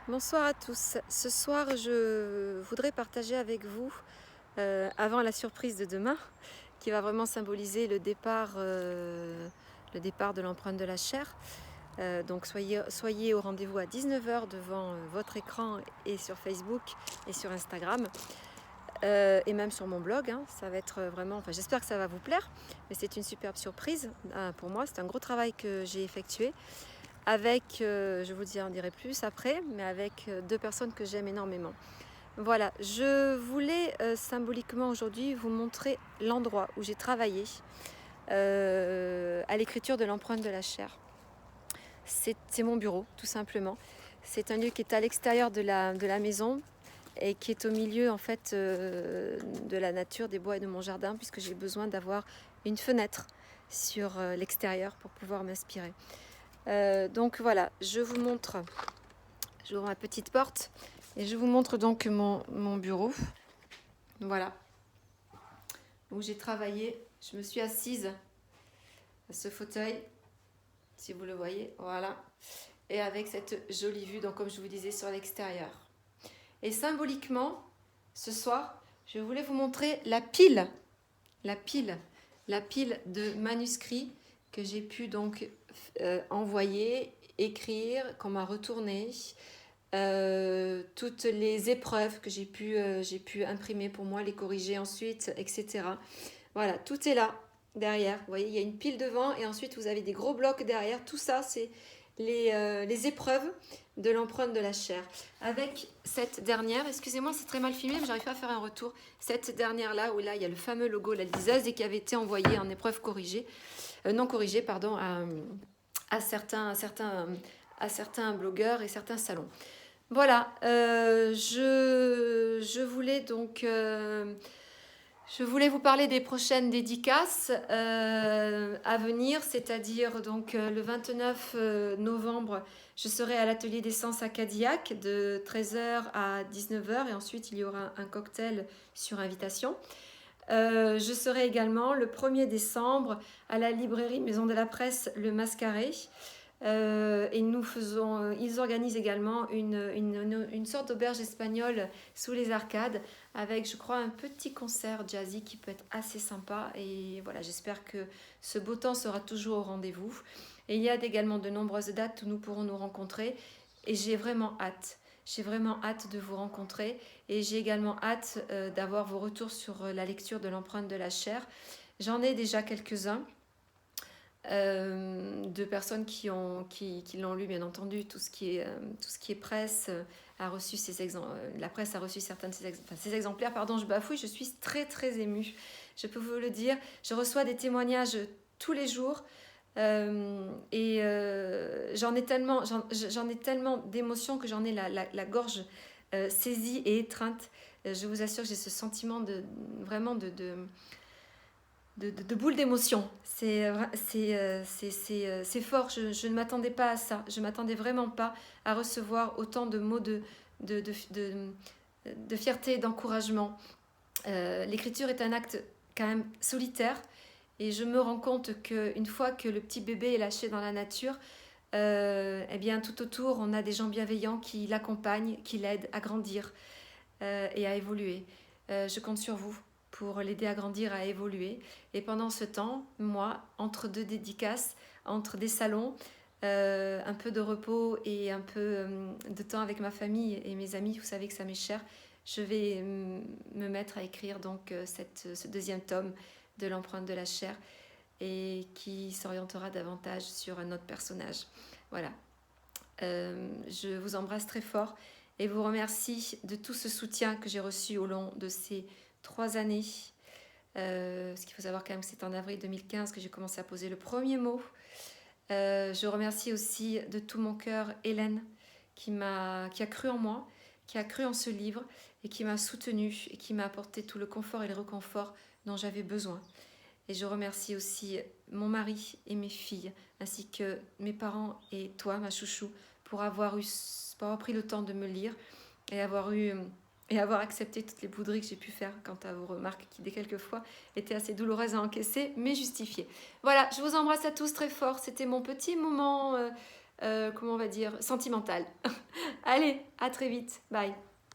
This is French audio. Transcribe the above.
Bonsoir à tous. Ce soir, je voudrais partager avec vous, avant la surprise de demain, qui va vraiment symboliser le départ de l'empreinte de la chair. Donc soyez au rendez-vous à 19 h devant votre écran et sur Facebook et sur Instagram. Et même sur mon blog, hein. Ça va être vraiment, enfin j'espère que ça va vous plaire, mais c'est une superbe surprise pour moi. C'est un gros travail que j'ai effectué avec, je vous en dirai plus après, mais avec deux personnes que j'aime énormément. Voilà, je voulais symboliquement aujourd'hui vous montrer l'endroit où j'ai travaillé à l'écriture de l'empreinte de la chair. C'est mon bureau, tout simplement. C'est un lieu qui est à l'extérieur de la maison et qui est au milieu en fait de la nature, des bois et de mon jardin, puisque j'ai besoin d'avoir une fenêtre sur l'extérieur pour pouvoir m'inspirer. Donc voilà, je vous montre, j'ouvre ma petite porte et je vous montre donc mon bureau. Voilà, où j'ai travaillé. Je me suis assise à ce fauteuil, si vous le voyez, voilà. Et avec cette jolie vue, donc comme je vous disais, sur l'extérieur. Et symboliquement, ce soir, je voulais vous montrer la pile de manuscrits que j'ai pu donc envoyer, écrire, qu'on m'a retourné, toutes les épreuves que j'ai pu imprimer pour moi, les corriger ensuite, etc. Voilà, tout est là derrière. Vous voyez, il y a une pile devant et ensuite vous avez des gros blocs derrière. Tout ça, c'est les épreuves de l'empreinte de la chair. Avec cette dernière, excusez-moi, c'est très mal filmé, mais j'arrive pas à faire un retour. Cette dernière-là, où là, il y a le fameux logo, la liseuse, et qui avait été envoyé en épreuve corrigée, non corrigée, pardon, à certains blogueurs et certains salons. Voilà, je voulais donc... je voulais vous parler des prochaines dédicaces à venir, c'est-à-dire donc le 29 novembre, je serai à l'atelier d'essence à Cadillac de 13 h à 19 h et ensuite il y aura un cocktail sur invitation. Je serai également le 1er décembre à la librairie Maison de la Presse Le Mascaret. Et ils organisent également une sorte d'auberge espagnole sous les arcades avec, je crois, un petit concert jazzy qui peut être assez sympa. Et voilà, j'espère que ce beau temps sera toujours au rendez-vous. Et il y a également de nombreuses dates où nous pourrons nous rencontrer. Et j'ai vraiment hâte. J'ai vraiment hâte de vous rencontrer. Et j'ai également hâte d'avoir vos retours sur la lecture de l'empreinte de la chair. J'en ai déjà quelques-uns. De personnes qui l'ont lu, bien entendu. Tout ce qui est presse a reçu la presse a reçu certains de ces exemplaires. Pardon, je bafouille, je suis très très émue. Je peux vous le dire. Je reçois des témoignages tous les jours et j'en ai tellement d'émotions que j'en ai la gorge saisie et étreinte. Je vous assure que j'ai ce sentiment vraiment de boule d'émotion. C'est fort, je ne m'attendais pas à ça. Je ne m'attendais vraiment pas à recevoir autant de mots de fierté, d'encouragement. L'écriture est un acte quand même solitaire et je me rends compte qu'une fois que le petit bébé est lâché dans la nature, eh bien tout autour on a des gens bienveillants qui l'accompagnent, qui l'aident à grandir et à évoluer. Je compte sur vous pour l'aider à grandir, à évoluer. Et pendant ce temps, moi, entre deux dédicaces, entre des salons, un peu de repos et un peu de temps avec ma famille et mes amis, vous savez que ça m'est cher, je vais me mettre à écrire donc ce deuxième tome de l'empreinte de la chair et qui s'orientera davantage sur un autre personnage. Voilà. Je vous embrasse très fort et vous remercie de tout ce soutien que j'ai reçu au long de ces 3 années. Parce qu'il faut savoir quand même que c'est en avril 2015 que j'ai commencé à poser le premier mot. Je remercie aussi de tout mon cœur Hélène qui a cru en moi, qui a cru en ce livre et qui m'a soutenue et qui m'a apporté tout le confort et le réconfort dont j'avais besoin. Et je remercie aussi mon mari et mes filles, ainsi que mes parents et toi, ma chouchou, pour avoir pris le temps de me lire et avoir accepté toutes les bouderies que j'ai pu faire quant à vos remarques qui, dès quelquefois, étaient assez douloureuses à encaisser, mais justifiées. Voilà, je vous embrasse à tous très fort. C'était mon petit moment, comment on va dire, sentimental. Allez, à très vite. Bye.